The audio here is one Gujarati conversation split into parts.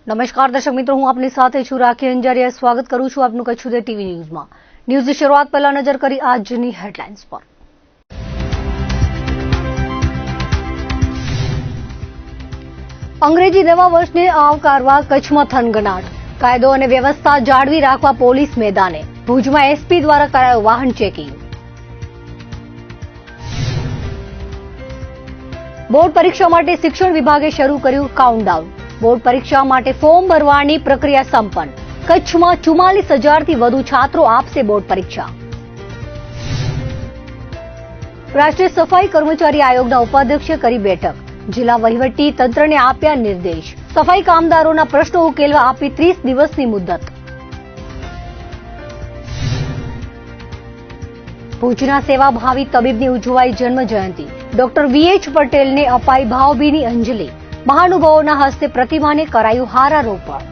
નમસ્કાર દર્શક મિત્રો, હું આપની સાથે છું રાખી અંજારિયા. સ્વાગત કરું છું આપનું કચ્છ ઉદય ટીવી ન્યૂઝમાં. ન્યૂઝની શરૂઆત પહેલા નજર કરી આજની હેડલાઇન્સ પર. અંગ્રેજી નવા વર્ષને આવકારવા કચ્છમાં થનગનાટ. કાયદો અને વ્યવસ્થા જાળવી રાખવા પોલીસ મેદાને. ભુજમાં એસપી દ્વારા કરાયું વાહન ચેકિંગ. બોર્ડ પરીક્ષા માટે શિક્ષણ વિભાગે શરૂ કર્યું કાઉન્ટડાઉન. બોર્ડ પરીક્ષા માટે ફોર્મ ભરવાની પ્રક્રિયા સંપન્ન. કચ્છમાં 44,000થી વધુ છાત્રો આપશે બોર્ડ પરીક્ષા. રાષ્ટ્રીય સફાઈ કર્મચારી આયોગના ઉપાધ્યક્ષે કરી બેઠક. જિલ્લા વહીવટી તંત્રને આપ્યા નિર્દેશ. સફાઈ કામદારોના પ્રશ્નો ઉકેલવા આપી 30 દિવસની મુદ્દત. ભુજના સેવાભાવી તબીબની ઉજવાઈ જન્મ જયંતિ. ડોક્ટર VH પટેલને અપાઈ ભાવભીની અંજલિ. મહાનુભાવોના હસ્તે પ્રતિમાને કરાયું હારારોપણ.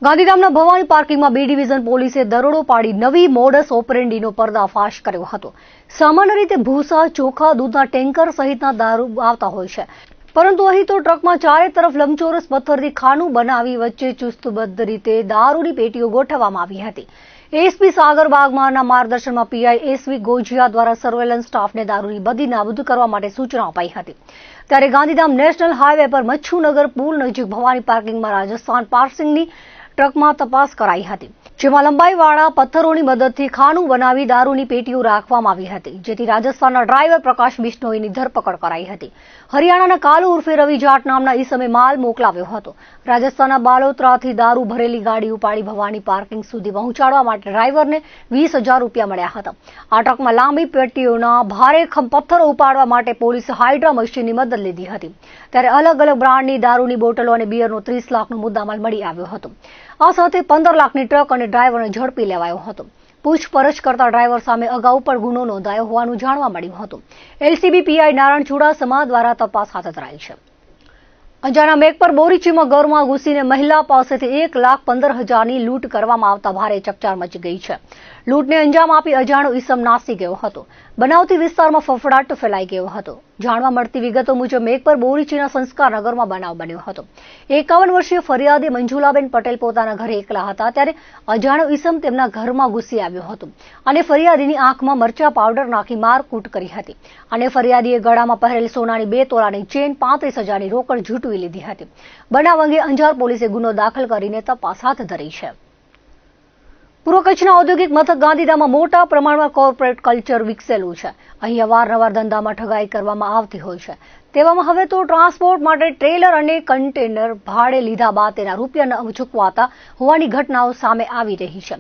ગાંધીધામના ભવાની પાર્કિંગમાં B ડિવિઝન પોલીસે દરોડો પાડી નવી મોડસ ઓપરેન્ડીનો પર્દાફાશ કર્યો હતો. સામાન્ય રીતે ભૂસા, ચોખા, દૂધના ટેન્કર સહિતના દારૂ આવતા હોય છે, પરંતુ અહીં તો ટ્રકમાં ચારે તરફ લંબચોરસ પથ્થરથી ખાનું બનાવી વચ્ચે ચુસ્તબદ્ધ રીતે દારૂની પેટીઓ ગોઠવવામાં આવી હતી. એસપી સાગર બાગમારના માર્ગદર્શનમાં પીઆઈ SV ગોજિયા દ્વારા સર્વેલન્સ સ્ટાફને દારૂની બદી નાબૂદ કરવા માટે સૂચના અપાઈ હતી. ત્યારે ગાંધીધામ નેશનલ હાઈવે પર મચ્છુનગર પુલ નજીક ભવાની પાર્કિંગમાં રાજસ્થાન પાર્સિંગની ટ્રકમાં તપાસ કરાઈ હતી, જેમાં લંબાઈવાળા પથ્થરોની મદદથી ખાનું બનાવી દારૂની પેટીઓ રાખવામાં આવી હતી, જેથી રાજસ્થાનના ડ્રાઈવર પ્રકાશ બિશ્નોઈની ધરપકડ કરાઈ હતી. હરિયાણાના કાલુ ઉર્ફે રવિ જાટ નામના ઈસમે માલ મોકલાવ્યો હતો. રાજસ્થાનના બાલોતરાથી દારૂ ભરેલી ગાડી ઉપાડી ભવાની પાર્કિંગ સુધી પહોંચાડવા માટે ડ્રાઈવરને 20,000 રૂપિયા મળ્યા હતા. આ ટ્રકમાં લાંબી પેટીઓના ભારે પથ્થરો ઉપાડવા માટે પોલીસે હાઇડ્રા મશીનની મદદ લીધી હતી. ત્યારે અલગ અલગ બ્રાન્ડની દારૂની બોટલો અને બિયરનો 30 લાખનો મુદ્દામાલ મળી આવ્યો હતો. આ સાથે 15 લાખની ટ્રક અને ડ્રાઈવરને ઝડપી લેવાયો હતો. પૂછપરછ કરતા ડ્રાઈવર સામે અગાઉ પણ ગુનો નોંધાયો હોવાનું જાણવા મળ્યું હતું. LCB PI નારાયણ ચુડાસમા દ્વારા તપાસ હાથ ધરાઈ છે. અંજારના મેઘપર બોરીચીમાં ઘરમાં ઘૂસીને મહિલા પાસેથી 1,15,000ની લૂંટ કરવામાં આવતા ભારે ચકચાર મચી ગઈ છે. લૂંટને અંજામ આપી અજાણ્યો ઈસમ નાસી ગયો હતો. બનાવતી વિસ્તારમાં ફફડાટ ફેલાઈ ગયો હતો. જાણવા મળતી વિગતો મુજબ મેઘપર બોરીચીના સંસ્કારનગરમાં બનાવ બન્યો હતો. 51 વર્ષીય ફરિયાદી મંજુલાબેન પટેલ પોતાના ઘરે એકલા હતા, ત્યારે અજાણ્યો ઈસમ તેમના ઘરમાં ઘૂસી આવ્યો હતો અને ફરિયાદીની આંખમાં મરચા પાવડર નાખી મારકૂટ કરી હતી. અને ફરિયાદીએ ગળામાં પહેરેલ સોનાની 2 તોલાની ચેન 35,000ની રોકડ ઝૂંટવી લીધી હતી. બનાવ અંગે અંજાર પોલીસે ગુનો દાખલ કરીને તપાસ હાથ ધરી છે. પૂર્વ કચ્છના ઔદ્યોગિક મથક ગાંધીધામમાં મોટા પ્રમાણમાં કોર્પોરેટ કલ્ચર વિકસેલું છે. અહીં અવારનવાર ધંધામાં ઠગાઈ કરવામાં આવતી હોય છે. તેવામાં હવે તો ટ્રાન્સપોર્ટ માટે ટ્રેલર અને કન્ટેનર ભાડે લીધા બાદ તેના રૂપિયા ન ચૂકવાતા હોવાની ઘટનાઓ સામે આવી રહી છે.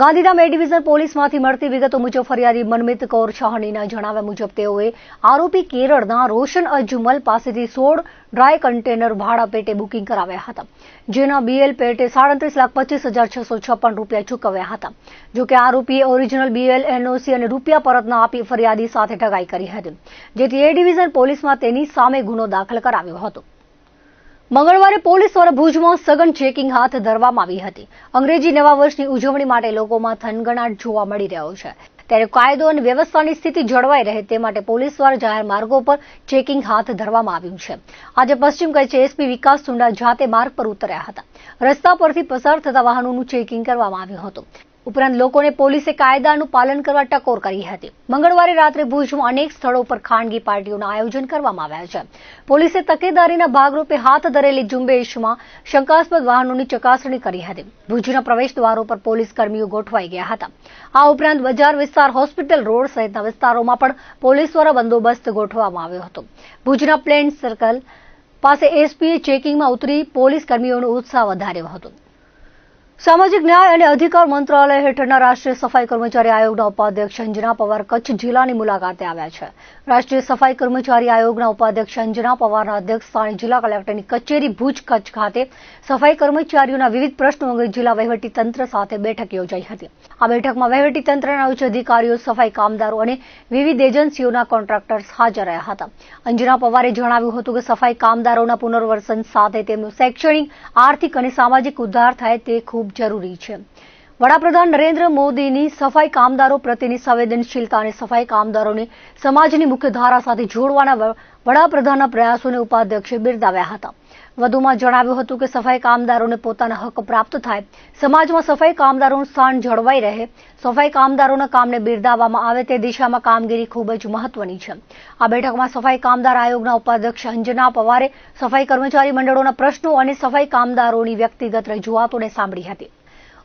ગાંધીધામ A ડિવિઝન પોલીસમાંથી મળતી વિગતો મુજબ ફરિયાદી મનમિત કૌર શાહનીના જણાવ્યા મુજબ તેઓએ આરોપી કેરળના રોશન અજમલ પાસેથી 16 ડ્રાય કન્ટેનર ભાડા પેટે બુકિંગ કરાવ્યા હતા, જેના BL પેટે 37,25,656 રૂપિયા ચૂકવ્યા હતા. જોકે આરોપીએ ઓરિજિનલ BL NOC અને રૂપિયા પરત ન આપી ફરિયાદી સાથે ઠગાઈ કરી હતી, જેથી A ડિવિઝન પોલીસમાં તેની સામે ગુનો દાખલ કરાવ્યો હતો. મંગળવારે પોલીસ દ્વારા ભુજમાં સઘન ચેકિંગ હાથ ધરવામાં આવી હતી. અંગ્રેજી નવા વર્ષની ઉજવણી માટે લોકોમાં થનગનાટ જોવા મળી રહ્યો છે. ત્યારે કાયદો અને વ્યવસ્થાની સ્થિતિ જળવાઈ રહે તે માટે પોલીસ દ્વારા જાહેર માર્ગો પર ચેકિંગ હાથ ધરવામાં આવ્યું છે. આજે પશ્ચિમ કચ્છ SP વિકાસ સુંડા જાતે માર્ગ પર ઉતર્યા હતા. રસ્તા પરથી પસાર થતા વાહનોનું ચેકિંગ કરવામાં આવ્યું હતું. ઉપરાંત લોકોને પોલીસે કાયદાનું પાલન કરવા ટકોર કરી હતી. મંગળવારે રાત્રે ભુજમાં અનેક સ્થળો પર ખાનગી પાર્ટીઓના આયોજન કરવામાં આવ્યા છે. પોલીસે તકેદારીના ભાગરૂપે હાથ ધરેલી ઝુંબેશમાં શંકાસ્પદ વાહનોની ચકાસણી કરી હતી. ભુજના પ્રવેશ દ્વારો પર પોલીસ કર્મીઓ ગોઠવાઈ ગયા હતા. આ ઉપરાંત બજાર વિસ્તાર, હોસ્પિટલ રોડ સહિતના વિસ્તારોમાં પણ પોલીસ દ્વારા બંદોબસ્ત ગોઠવવામાં આવ્યો હતો. ભુજના પ્લેન સર્કલ પાસે SPએ ચેકિંગમાં ઉતરી પોલીસ કર્મીઓનો ઉત્સાહ વધાર્યો હતો. સામાજિક ન્યાય અને અધિકાર મંત્રાલય હેઠળના રાષ્ટ્રીય સફાઈ કર્મચારી આયોગના ઉપાધ્યક્ષ અંજના પવાર કચ્છ જિલ્લાની મુલાકાતે આવ્યા છે. રાષ્ટ્રીય સફાઈ કર્મચારી આયોગના ઉપાધ્યક્ષ અંજના પવારના અધ્યક્ષસ્થાને જિલ્લા કલેક્ટરની કચેરી ભુજ કચ્છ ખાતે સફાઈ કર્મચારીઓના વિવિધ પ્રશ્નો અંગે જિલ્લા વહીવટી તંત્ર સાથે બેઠક યોજાઈ હતી. આ બેઠકમાં વહીવટી તંત્રના ઉચ્ચ અધિકારીઓ, સફાઈ કામદારો અને વિવિધ એજન્સીઓના કોન્ટ્રાક્ટર્સ હાજર રહ્યા હતા. અંજના પવારે જણાવ્યું હતું કે સફાઈ કામદારોના પુનર્વસન સાથે તેમનું શૈક્ષણિક, આર્થિક અને સામાજિક ઉદ્ધાર થાય તે ખૂબ જરૂરી છે. વડાપ્રધાન નરેન્દ્ર મોદીની સફાઈ કામદારો પ્રત્યેની સંવેદનશીલતા અને સફાઈ કામદારોને સમાજની મુખ્ય ધારા સાથે જોડવાના વડાપ્રધાનના પ્રયાસોને ઉપાધ્યક્ષે બિરદાવ્યા હતા. વધુમાં જણાવ્યું હતું કે સફાઈ કામદારોને પોતાના હક પ્રાપ્ત થાય, સમાજમાં સફાઈ કામદારોનું સ્થાન જળવાઈ રહે, સફાઈ કામદારોના કામને બિરદાવવામાં આવે તે દિશામાં કામગીરી ખૂબ જ મહત્વની છે. આ બેઠકમાં સફાઈ કામદાર આયોગના ઉપાધ્યક્ષ અંજના પવારે સફાઈ કર્મચારી મંડળોના પ્રશ્નો અને સફાઈ કામદારોની વ્યક્તિગત રજૂઆતોને સાંભળી હતી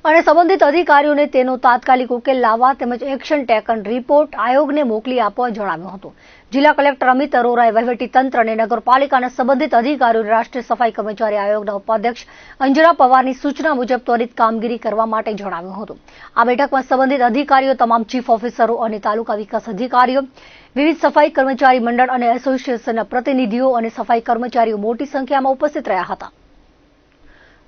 અને સંબંધિત અધિકારીઓને તેનો તાત્કાલિક ઉકેલ લાવવા તેમજ એક્શન ટેકન રિપોર્ટ આયોગને મોકલી આપવા જણાવ્યું હતું. જિલ્લા કલેક્ટર અમિત અરોરાએ વહીવટીતંત્ર અને નગરપાલિકાના સંબંધિત અધિકારીઓને રાષ્ટ્રીય સફાઈ કર્મચારી આયોગના ઉપાધ્યક્ષ અંજના પવારની સૂચના મુજબ ત્વરિત કામગીરી કરવા માટે જણાવ્યું હતું. આ બેઠકમાં સંબંધિત અધિકારીઓ, તમામ ચીફ ઓફિસરો અને તાલુકા વિકાસ અધિકારીઓ, વિવિધ સફાઈ કર્મચારી મંડળ અને એસોસિએશનના પ્રતિનિધિઓ અને સફાઈ કર્મચારીઓ મોટી સંખ્યામાં ઉપસ્થિત રહ્યા હતા.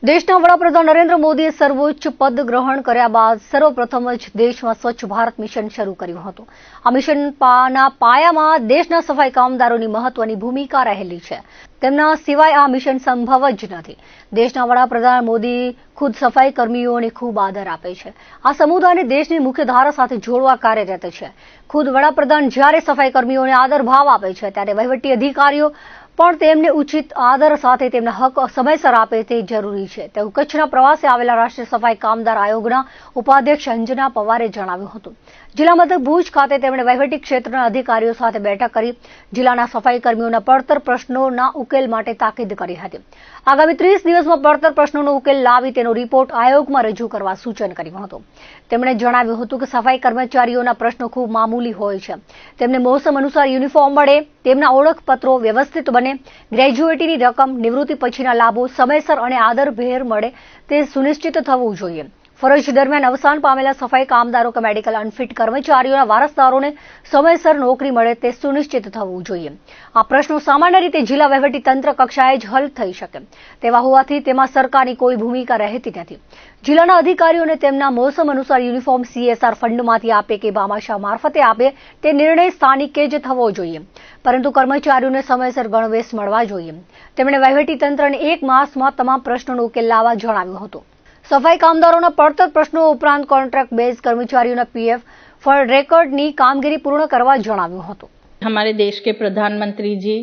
દેશના વડાપ્રધાન નરેન્દ્ર મોદીએ સર્વોચ્ચ પદ ગ્રહણ કર્યા બાદ સર્વપ્રથમ જ દેશમાં સ્વચ્છ ભારત મિશન શરૂ કર્યું હતું. આ મિશનના પાયામાં દેશના સફાઈ કામદારોની મહત્વની ભૂમિકા રહેલી છે. તેમના સિવાય આ મિશન સંભવ જ નથી. દેશના વડાપ્રધાન મોદી ખુદ સફાઈ કર્મીઓને ખૂબ આદર આપે છે. આ સમુદાયને દેશની મુખ્ય ધારા સાથે જોડવા કાર્યરત છે. ખુદ વડાપ્રધાન જ્યારે સફાઈ કર્મીઓને આદર ભાવ આપે છે ત્યારે વહીવટી અધિકારીઓ પણ તેમને ઉચિત આદર સાથે તેમના હક સમયસર આપે તે જરૂરી છે તેવું કચ્છના પ્રવાસે આવેલા રાષ્ટ્રીય સફાઈ કામદાર આયોગના ઉપાધ્યક્ષ અંજના પવારે જણાવ્યું હતું. જિલ્લા મથક ભુજ ખાતે તેમણે વહીવટી ક્ષેત્રના અધિકારીઓ સાથે બેઠક કરી જિલ્લાના સફાઈ કર્મીઓના પડતર પ્રશ્નોના ઉકેલ માટે તાકીદ કરી હતી. આગામી 30 દિવસમાં પડતર પ્રશ્નોનો ઉકેલ લાવી તેનો રિપોર્ટ આયોગમાં રજૂ કરવા સૂચન કર્યું હતું. તેમણે જણાવ્યું હતું કે સફાઈ કર્મચારીઓના પ્રશ્નો ખૂબ મામૂલી હોય છે. તેમને મોસમ અનુસાર યુનિફોર્મ મળે, તેમના ઓળખપત્રો વ્યવસ્થિત બને, ગ્રેજ્યુએટીની રકમ, નિવૃત્તિ પછીના લાભો સમયસર અને આદરભેર મળે તે સુનિશ્ચિત થવું જોઈએ. ફરજ દરમિયાન અવસાન પામેલા સફાઈ કામદારો કે મેડિકલ અનફિટ કર્મચારીઓના વારસદારોને સમયસર નોકરી મળે તે સુનિશ્ચિત થવું જોઈએ. આ પ્રશ્નો સામાન્ય રીતે જિલ્લા વહીવટીતંત્ર કક્ષાએ જ હલ થઈ શકે તેવા હોવાથી તેમાં સરકારની કોઈ ભૂમિકા રહેતી નથી. જિલ્લાના અધિકારીઓને તેમના મોસમ અનુસાર યુનિફોર્મ CSR ફંડમાંથી આપે કે ભામાશાહ મારફતે આપે તે નિર્ણય સ્થાનિકે જ થવો જોઈએ, પરંતુ કર્મચારીઓને સમયસર ગણવેશ મળવા જોઈએ. તેમણે વહીવટીતંત્રને 1 માસમાં તમામ પ્રશ્નોનો ઉકેલ લાવવા જણાવ્યું હતું. સફાઈ કામદારોના પડતર પ્રશ્નો ઉપરાંત કોન્ટ્રાક્ટ બેઝ કર્मचारियों PF फॉर रेकॉर्डनी कामगिरी पूर्ण करवा जણાવ્યું હતું. हमारे देश के प्रधानमंत्री जी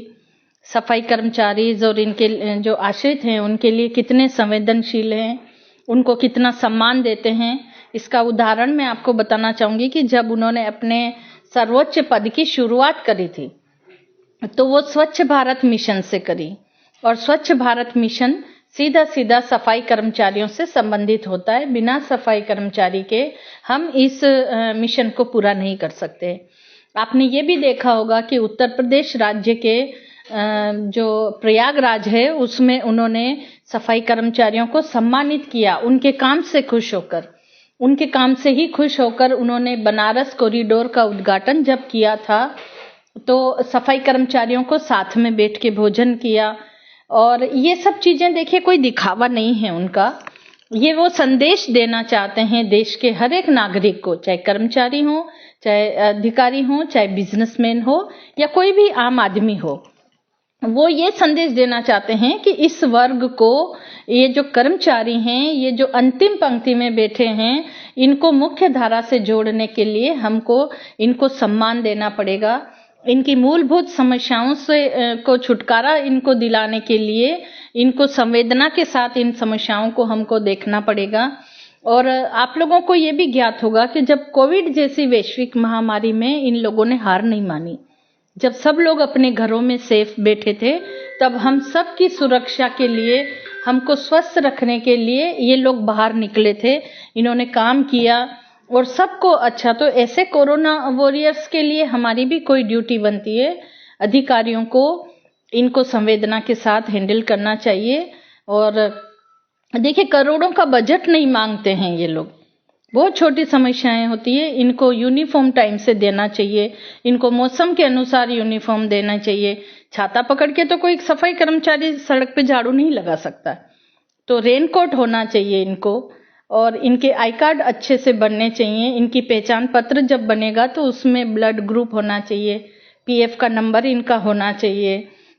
सफाई कर्मचारी और इनके जो आश्रित हैं उनके लिए कितने संवेदनशील हैं, उनको कितना सम्मान देते हैं, इसका उदाहरण मैं आपको बताना चाहूंगी कि जब उन्होंने अपने सर्वोच्च पद की शुरुआत करी थी तो वो स्वच्छ भारत मिशन से करी और स्वच्छ भारत मिशन सीधा सीधा सफाई कर्मचारियों से संबंधित होता है. बिना सफाई कर्मचारी के हम इस मिशन को पूरा नहीं कर सकते. आपने ये भी देखा होगा कि उत्तर प्रदेश राज्य के जो प्रयागराज है उसमें उन्होंने सफाई कर्मचारियों को सम्मानित किया. उनके काम से खुश होकर, उनके काम से ही खुश होकर उन्होंने बनारस कॉरिडोर का उद्घाटन जब किया था तो सफाई कर्मचारियों को साथ में बैठ के भोजन किया. और ये सब चीजें देखिए कोई दिखावा नहीं है उनका, ये वो संदेश देना चाहते हैं देश के हर एक नागरिक को, चाहे कर्मचारी हो, चाहे अधिकारी हो, चाहे बिजनेसमैन हो या कोई भी आम आदमी हो. वो ये संदेश देना चाहते हैं कि इस वर्ग को, ये जो कर्मचारी हैं, ये जो अंतिम पंक्ति में बैठे हैं, इनको मुख्य धारा से जोड़ने के लिए हमको इनको सम्मान देना पड़ेगा. इनकी मूलभूत समस्याओं से को छुटकारा इनको दिलाने के लिए इनको संवेदना के साथ इन समस्याओं को हमको देखना पड़ेगा. और आप लोगों को ये भी ज्ञात होगा कि जब कोविड जैसी वैश्विक महामारी में इन लोगों ने हार नहीं मानी. जब सब लोग अपने घरों में सेफ बैठे थे तब हम सब की सुरक्षा के लिए, हमको स्वस्थ रखने के लिए ये लोग बाहर निकले थे. इन्होंने काम किया और सबको अच्छा. तो ऐसे कोरोना वॉरियर्स के लिए हमारी भी कोई ड्यूटी बनती है. अधिकारियों को इनको संवेदना के साथ हैंडल करना चाहिए. और देखिए करोड़ों का बजट नहीं मांगते हैं ये लोग, बहुत छोटी समस्याएं होती है. इनको यूनिफॉर्म टाइम से देना चाहिए, इनको मौसम के अनुसार यूनिफॉर्म देना चाहिए. छाता पकड़ के तो कोई सफाई कर्मचारी सड़क पे झाड़ू नहीं लगा सकता, तो रेनकोट होना चाहिए इनको. और इनके आई कार्ड अच्छे से बनने चाहिए. इनकी पहचान पत्र जब बनेगा तो उसमें ब्लड ग्रुप होना चाहिए, PF का नंबर इनका होना चाहिए.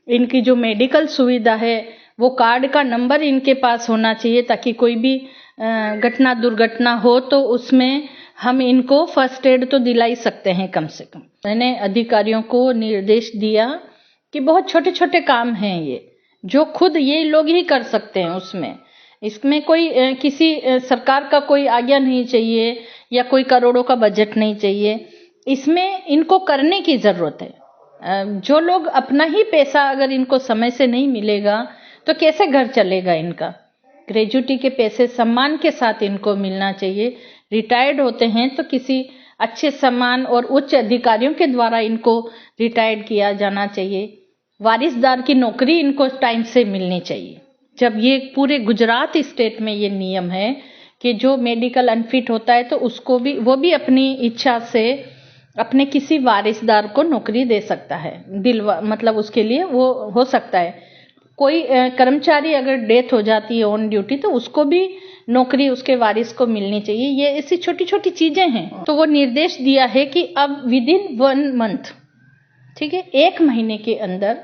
इनकी जो मेडिकल सुविधा है वो कार्ड का नंबर इनके पास होना चाहिए ताकि कोई भी घटना दुर्घटना हो तो उसमें हम इनको फर्स्ट एड तो दिला ही सकते हैं कम से कम। मैंने अधिकारियों को निर्देश दिया कि बहुत छोटे छोटे काम हैं ये, जो खुद ये लोग ही कर सकते हैं। उसमें इसमें कोई किसी सरकार का कोई आज्ञा नहीं चाहिए या कोई करोड़ों का बजट नहीं चाहिए। इसमें इनको करने की जरूरत है। जो लोग अपना ही पैसा अगर इनको समय से नहीं मिलेगा तो कैसे घर चलेगा इनका। ग्रेजुटी के पैसे सम्मान के साथ इनको मिलना चाहिए। रिटायर्ड होते हैं तो किसी अच्छे सम्मान और उच्च अधिकारियों के द्वारा इनको रिटायर्ड किया जाना चाहिए। वारिसदार की नौकरी इनको टाइम से मिलनी चाहिए। जब ये पूरे गुजरात स्टेट में ये नियम है कि जो मेडिकल अनफिट होता है तो उसको भी वो भी अपनी इच्छा से अपने किसी वारिसदार को नौकरी दे सकता है। मतलब उसके लिए वो हो सकता है। कोई कर्मचारी अगर डेथ हो जाती है ऑन ड्यूटी तो उसको भी नौकरी उसके वारिस को मिलनी चाहिए। ये ऐसी छोटी छोटी चीजें हैं। तो वो निर्देश दिया है कि अब विद इन 1 मंथ, ठीक है, 1 महीने के अंदर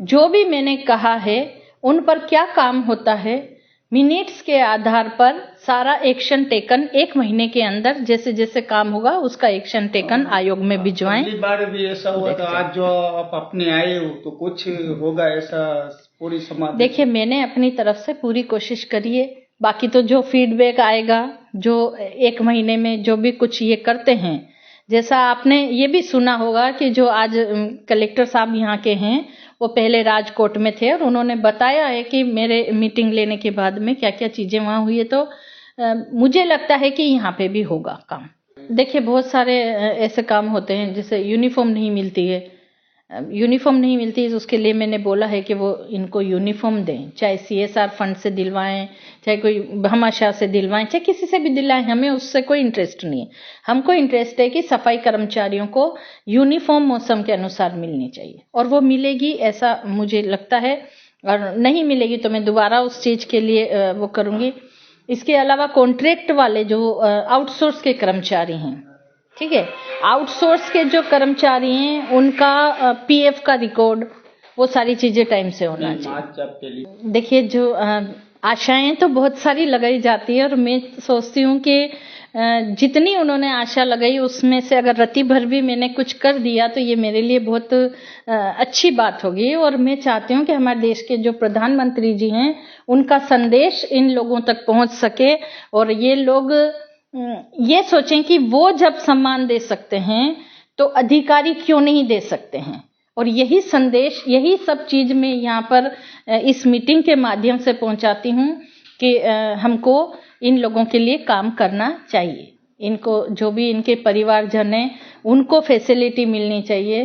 जो भी मैंने कहा है उन पर क्या काम होता है, मिनट्स के आधार पर सारा एक्शन टेकन 1 महीने के अंदर जैसे जैसे काम होगा उसका एक्शन टेकन आयोग में भिजवाएं। पिछली बार भी ऐसा हुआ था, आज जो आप अपने आए हो तो कुछ होगा ऐसा पूरी समाज। देखिए, मैंने अपनी तरफ से पूरी कोशिश करी है। बाकी तो जो फीडबैक आएगा, जो 1 महीने में जो भी कुछ ये करते हैं, जैसा आपने ये भी सुना होगा कि जो आज कलेक्टर साहब यहाँ के हैं वो पहले राजकोट में थे और उन्होंने बताया है कि मेरे मीटिंग लेने के बाद में क्या क्या चीजें वहाँ हुई है। तो मुझे लगता है कि यहाँ पे भी होगा काम। देखिए, बहुत सारे ऐसे काम होते हैं जैसे यूनिफॉर्म नहीं मिलती है। यूनिफॉर्म नहीं मिलती है, उसके लिए मैंने बोला है कि वो इनको यूनिफॉर्म दें, चाहे CSR फंड से दिलवाएं, चाहे कोई भामाशाह से दिलवाएं, चाहे किसी से भी दिलाएं। हमें उससे कोई इंटरेस्ट नहीं है। हमको इंटरेस्ट है कि सफाई कर्मचारियों को यूनिफॉर्म मौसम के अनुसार मिलनी चाहिए और वो मिलेगी ऐसा मुझे लगता है। और नहीं मिलेगी तो मैं दोबारा उस चीज के लिए वो करूंगी। इसके अलावा कॉन्ट्रैक्ट वाले जो आउटसोर्स के कर्मचारी हैं, ठीक है, आउटसोर्स के जो कर्मचारी हैं उनका PF का रिकॉर्ड, वो सारी चीजें टाइम से होना चाहिए। देखिए, जो आशाएं तो बहुत सारी लगाई जाती है और मैं सोचती हूँ कि जितनी उन्होंने आशा लगाई उसमें से अगर रत्ती भर भी मैंने कुछ कर दिया तो ये मेरे लिए बहुत अच्छी बात होगी। और मैं चाहती हूँ कि हमारे देश के जो प्रधानमंत्री जी हैं उनका संदेश इन लोगों तक पहुँच सके और ये लोग ये सोचें कि वो जब सम्मान दे सकते हैं तो अधिकारी क्यों नहीं दे सकते हैं। और यही संदेश, यही सब चीज मैं यहाँ पर इस मीटिंग के माध्यम से पहुंचाती हूँ कि हमको इन लोगों के लिए काम करना चाहिए। इनको जो भी इनके परिवारजन हैं उनको फैसिलिटी मिलनी चाहिए।